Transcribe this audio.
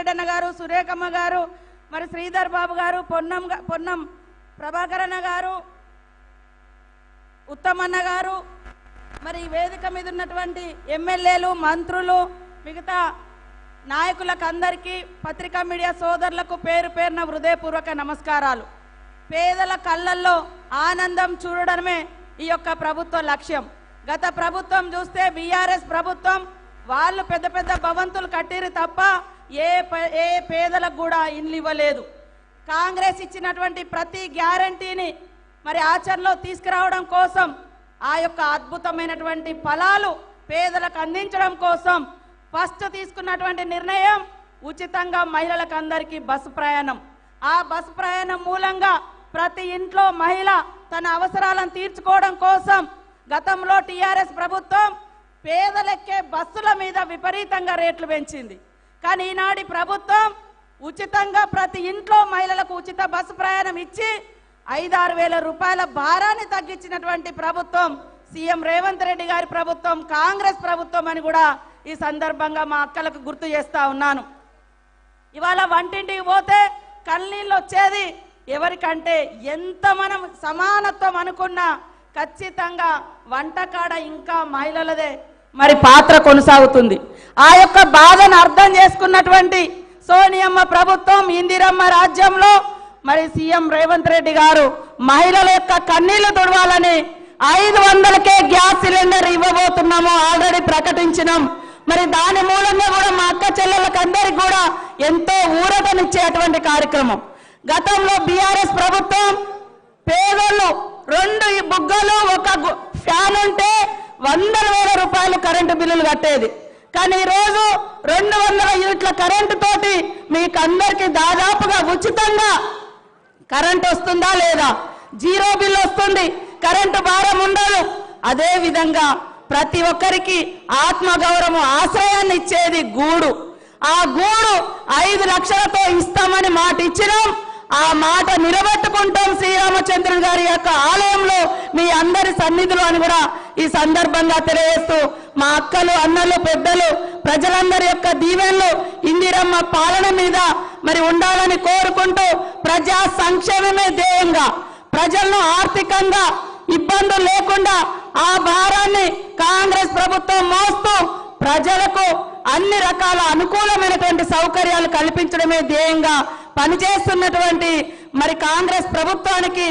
రెడ్డన్న గారు, సురేఖమ్మ గారు, మరి శ్రీధర్ బాబు గారు, పొన్నం ప్రభాకరన్న గారు, ఉత్తమన్న గారు, మరి వేదిక మీద ఉన్నటువంటి ఎమ్మెల్యేలు, మంత్రులు, మిగతా నాయకులకు అందరికీ, పత్రికా మీడియా సోదరులకు పేరు పేరున హృదయపూర్వక నమస్కారాలు. పేదల కళ్ళల్లో ఆనందం చూడడమే ఈ యొక్క ప్రభుత్వ లక్ష్యం. గత ప్రభుత్వం చూస్తే బీఆర్ఎస్ ప్రభుత్వం వాళ్ళు పెద్ద పెద్ద భవంతులు కట్టిరు తప్ప ఏ పేదలకు కూడా ఇండ్లు ఇవ్వలేదు. కాంగ్రెస్ ఇచ్చినటువంటి ప్రతి గ్యారంటీని మరి ఆచరణలో తీసుకురావడం కోసం, ఆ యొక్క అద్భుతమైనటువంటి ఫలాలు పేదలకు అందించడం కోసం ఫస్ట్ తీసుకున్నటువంటి నిర్ణయం ఉచితంగా మహిళలకు అందరికీ బస్సు ప్రయాణం. ఆ బస్సు ప్రయాణం మూలంగా ప్రతి ఇంట్లో మహిళ తన అవసరాలను తీర్చుకోవడం కోసం గతంలో టీఆర్ఎస్ ప్రభుత్వం పేదలెక్కే బస్సుల మీద విపరీతంగా రేట్లు పెంచింది. కానీ ఈనాటి ప్రభుత్వం ఉచితంగా ప్రతి ఇంట్లో మహిళలకు ఉచిత బస్సు ప్రయాణం ఇచ్చి 5-6 వేల రూపాయల భారాన్ని తగ్గించినటువంటి ప్రభుత్వం సీఎం రేవంత్ రెడ్డి గారి ప్రభుత్వం, కాంగ్రెస్ ప్రభుత్వం అని కూడా ఈ సందర్భంగా మా అక్కలకు గుర్తు చేస్తా ఉన్నాను. ఇవాళ వంటింటికి పోతే కన్నీళ్ళు వచ్చేది ఎవరికంటే, ఎంత మనం సమానత్వం అనుకున్నా ఖచ్చితంగా వంటకాడ ఇంకా మహిళలదే మరి పాత్ర కొనసాగుతుంది. ఆ యొక్క బాధను అర్థం చేసుకున్నటువంటి సోనియమ్మ ప్రభుత్వం, ఇందిరమ్మ రాజ్యంలో మరి సీఎం రేవంత్ రెడ్డి గారు మహిళల యొక్క కన్నీళ్లు తుడవాలని 500కే గ్యాస్ సిలిండర్ ఇవ్వబోతున్నాము ఆల్రెడీ ప్రకటించినాం. మరి దాని మూలంగా కూడా మా అక్క చెల్లెళ్ళకి అందరికి కూడా ఎంతో ఊరటనిచ్చేటువంటి కార్యక్రమం. గతంలో బీఆర్ఎస్ ప్రభుత్వం పేదలు 2 బుగ్గలు 1 ఫ్యాన్ ఉంటే 100,000 రూపాయలు కరెంటు బిల్లులు కట్టేది. కానీ ఈరోజు 200 యూనిట్ల కరెంటు తోటి మీకు అందరికి దాదాపుగా ఉచితంగా కరెంట్ వస్తుందా లేదా, జీరో బిల్ వస్తుంది, కరెంటు భారం ఉండదు. అదే విధంగా ప్రతి ఒక్కరికి ఆత్మగౌరవం, ఆశ్రయాన్ని ఇచ్చేది గూడు. ఆ గూడు 5 లక్షలతో ఇస్తామని మాట ఇచ్చినాం. ఆ మాట నిలబెట్టుకుంటాం శ్రీరామచంద్రుని గారి యొక్క ఆలయంలో మీ అందరి సన్నిధిలో అని కూడా ఈ సందర్భంగా తెలియజేస్తూ, మా అక్కలు, అన్నలు, పెద్దలు, ప్రజలందరి యొక్క దీవెనలు ఇందిరమ్మ పాలన మీద మరి ఉండాలని కోరుకుంటూ, ప్రజా సంక్షేమమే ధ్యేయంగా ప్రజలను ఆర్థికంగా ఇబ్బందులు లేకుండా ఆ భారాన్ని కాంగ్రెస్ ప్రభుత్వం మోస్తూ ప్రజలకు అన్ని రకాల అనుకూలమైనటువంటి సౌకర్యాలు కల్పించడమే ధ్యేయంగా పనిచేస్తున్నటువంటి మరి కాంగ్రెస్ ప్రభుత్వానికి